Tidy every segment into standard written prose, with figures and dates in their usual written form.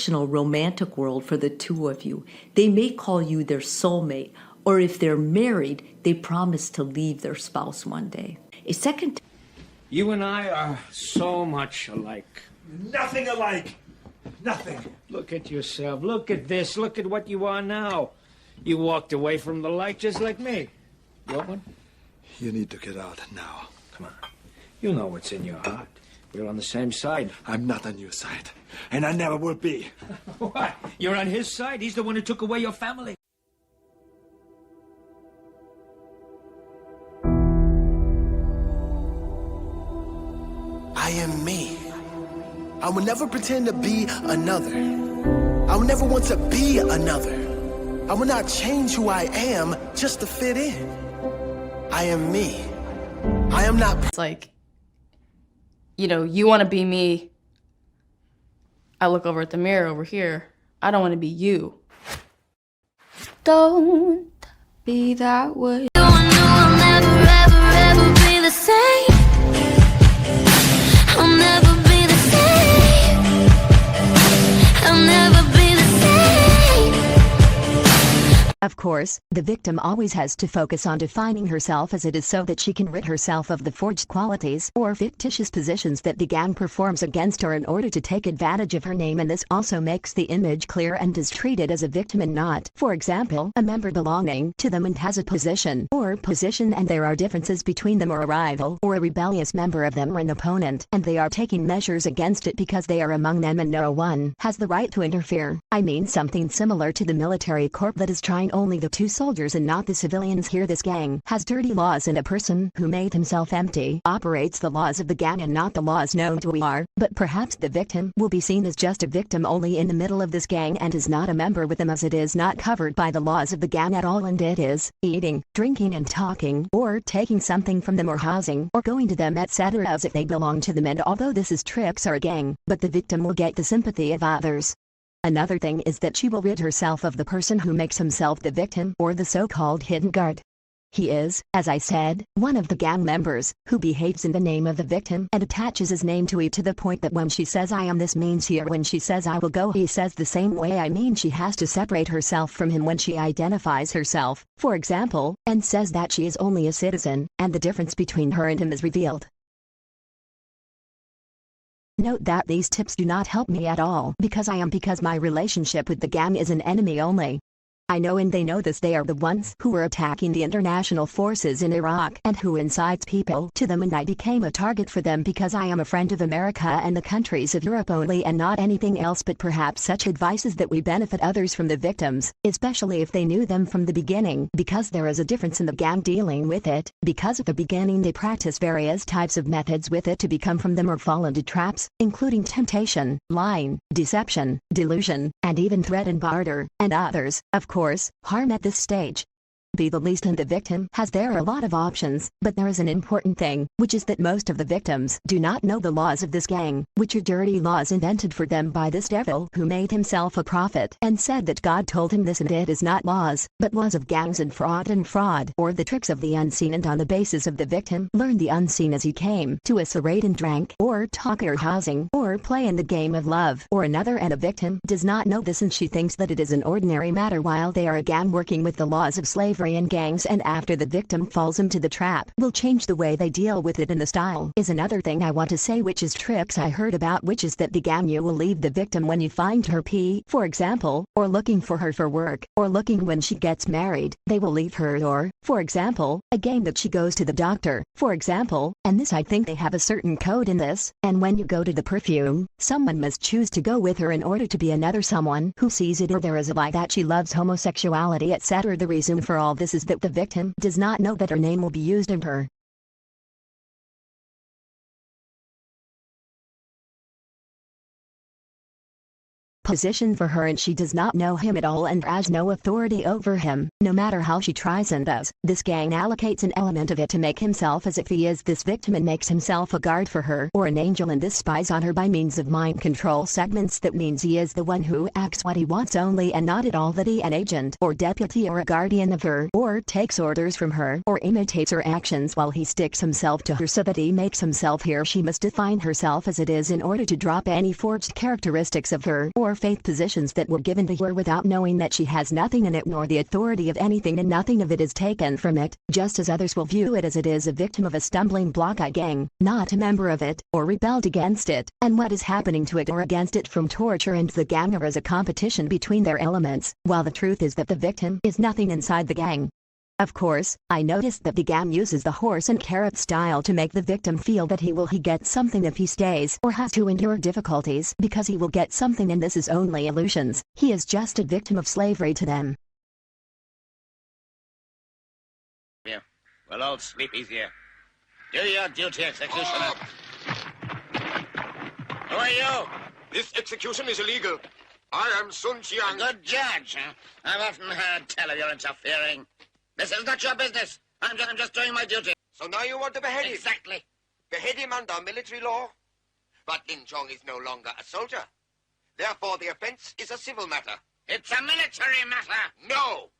fictional romantic world for the two of you. They may call you their soulmate, or if they're married, they promise to leave their spouse one day. A second. You and I are so much alike. Nothing alike. Nothing. Look at yourself. Look at this. Look at what you are now. You walked away from the light just like me. You want one? You need to get out now. Come on. You know what's in your heart. We're on the same side. I'm not on your side, and I never will be. What? You're on his side? He's the one who took away your family. I am me. I will never pretend to be another. I will never want to be another. I will not change who I am just to fit in. I am me. I am not. It's like, you know, you want to be me. I look over at the mirror over here. I don't want to be you. Don't be that way. I'll never, ever, ever be the same. I'll never be the same. I'll never be the same. Of course, the victim always has to focus on defining herself as it is so that she can rid herself of the forged qualities or fictitious positions that the gang performs against her in order to take advantage of her name, and this also makes the image clear and is treated as a victim and not, for example, a member belonging to them and has a position and there are differences between them, or a rival or a rebellious member of them or an opponent, and they are taking measures against it because they are among them and no one has the right to interfere. I mean something similar to the military corps that is trying only the two soldiers and not the civilians. Here this gang has dirty laws, and a person who made himself empty operates the laws of the gang and not the laws known to we are. But perhaps the victim will be seen as just a victim only in the middle of this gang and is not a member with them, as it is not covered by the laws of the gang at all, and it is eating, drinking and talking, or taking something from them, or housing, or going to them, etc. as if they belong to them. And although this is tricks or a gang, but the victim will get the sympathy of others. Another thing is that she will rid herself of the person who makes himself the victim, or the so-called hidden guard. He is, as I said, one of the gang members, who behaves in the name of the victim and attaches his name to it, to the point that when she says I am this means he, or when she says I will go he says the same way. I mean, she has to separate herself from him when she identifies herself, for example, and says that she is only a citizen, and the difference between her and him is revealed. Note that these tips do not help me at all because my relationship with the gang is an enemy only. I know, and they know this. They are the ones who were attacking the international forces in Iraq and who incites people to them, and I became a target for them because I am a friend of America and the countries of Europe only and not anything else. But perhaps such advice is that we benefit others from the victims, especially if they knew them from the beginning, because there is a difference in the gang dealing with it, because at the beginning they practice various types of methods with it to become from them or fall into traps, including temptation, lying, deception, delusion, and even threat and barter, and others, of course, harm at this stage. Be the least, and the victim has there a lot of options, but there is an important thing, which is that most of the victims do not know the laws of this gang, which are dirty laws invented for them by this devil who made himself a prophet and said that God told him this, and it is not laws, but laws of gangs and fraud, or the tricks of the unseen. And on the basis of the victim learn the unseen as he came to us, arrayed and drank, or talk, or housing, or play in the game of love, or another, and a victim does not know this, and she thinks that it is an ordinary matter while they are a gang working with the laws of slavery and gangs, and after the victim falls into the trap will change the way they deal with it. And the style is another thing I want to say, which is tricks I heard about, which is that the gang, you will leave the victim when you find her for example, or looking for her for work, or looking when she gets married, they will leave her, or, for example, a gang that she goes to the doctor, for example, and this I think they have a certain code in this, and when you go to the perfume, someone must choose to go with her in order to be another someone who sees it, or there is a lie that she loves homosexuality, etc. The reason for all this is that the victim does not know that her name will be used in her position for her, and she does not know him at all and has no authority over him. No matter how she tries and does, this gang allocates an element of it to make himself as if he is this victim and makes himself a guard for her or an angel, and this spies on her by means of mind control segments. That means he is the one who acts what he wants only and not at all that he an agent or deputy or a guardian of her, or takes orders from her, or imitates her actions while he sticks himself to her so that he makes himself here. She must define herself as it is in order to drop any forged characteristics of her or faith positions that were given to her without knowing that she has nothing in it nor the authority of anything, and nothing of it is taken from it, just as others will view it as it is a victim of a stumbling block gang, not a member of it, or rebelled against it, and what is happening to it or against it from torture and the gang are as a competition between their elements, while the truth is that the victim is nothing inside the gang. Of course, I noticed that the gang uses the horse and carrot style to make the victim feel that he get something if he stays or has to endure difficulties because he will get something, and this is only illusions. He is just a victim of slavery to them. We'll all sleep easier. Do your duty, executioner. Who are you? This execution is illegal. I am Sun Qiang. A good judge, huh? I've often heard tell of your interfering. This is not your business. I'm just doing my duty. So now you want to behead him? Exactly. Behead him under military law? But Lin Chong is no longer a soldier. Therefore, the offense is a civil matter. It's a military matter. No!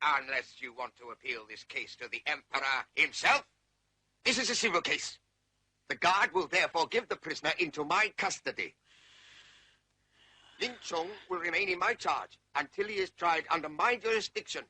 Unless you want to appeal this case to the Emperor himself. This is a civil case. The guard will therefore give the prisoner into my custody. Lin Chong will remain in my charge until he is tried under my jurisdiction.